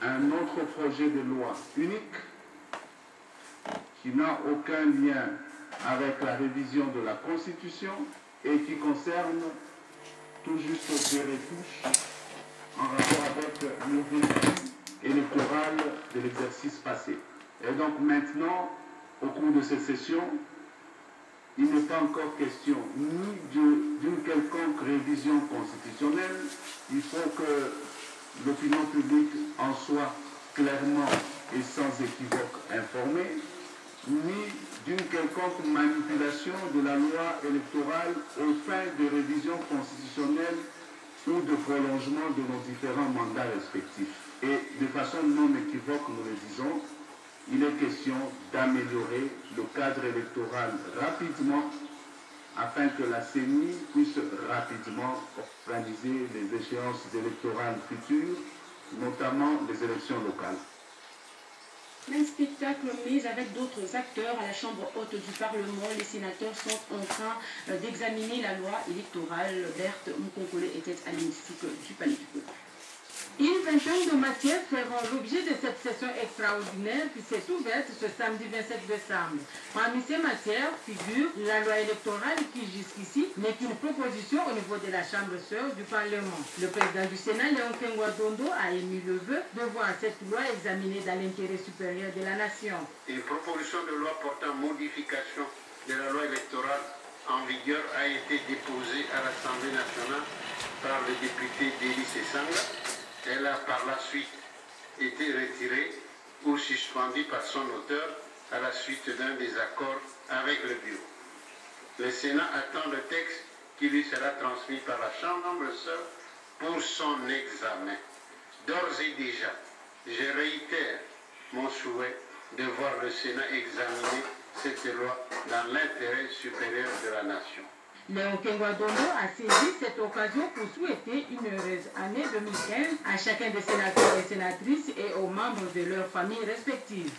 un autre projet de loi unique qui n'a aucun lien avec la révision de la Constitution et qui concerne tout juste des retouches en rapport avec le vécu électoral de l'exercice passé. Et donc maintenant, au cours de cette session, il n'est pas encore question ni d'une quelconque révision constitutionnelle. Il faut que l'opinion publique en soit clairement et sans équivoque informée, ni d'une quelconque manipulation de la loi électorale aux fins de révision constitutionnelle ou de prolongement de nos différents mandats respectifs. Et de façon non équivoque, nous le disons, il est question d'améliorer le cadre électoral rapidement afin que la CENI puisse rapidement organiser les échéances électorales futures, notamment les élections locales. Un spectacle mis avec d'autres acteurs à la Chambre haute du Parlement. Les sénateurs sont en train d'examiner la loi électorale. Berthe Moukonkole était à l'hémicycle du Palais du Peuple. Une vingtaine de matières feront l'objet de cette session extraordinaire qui s'est ouverte ce samedi 27 décembre. Parmi ces matières figure la loi électorale qui jusqu'ici n'est qu'une proposition au niveau de la Chambre sœur du Parlement. Le président du Sénat, Léon Kengwa-Dondo, a émis le vœu de voir cette loi examinée dans l'intérêt supérieur de la nation. Une proposition de loi portant modification de la loi électorale en vigueur a été déposée à l'Assemblée nationale par le député Dély Sessanga. Elle a par la suite été retirée ou suspendue par son auteur à la suite d'un désaccord avec le bureau. Le Sénat attend le texte qui lui sera transmis par la Chambre sœur pour son examen. D'ores et déjà, je réitère mon souhait de voir le Sénat examiner cette loi dans l'intérêt supérieur de la nation. Léon Kengwa-Dondo a saisi cette occasion pour souhaiter une heureuse année 2015 à chacun des sénateurs et sénatrices et aux membres de leurs familles respectives.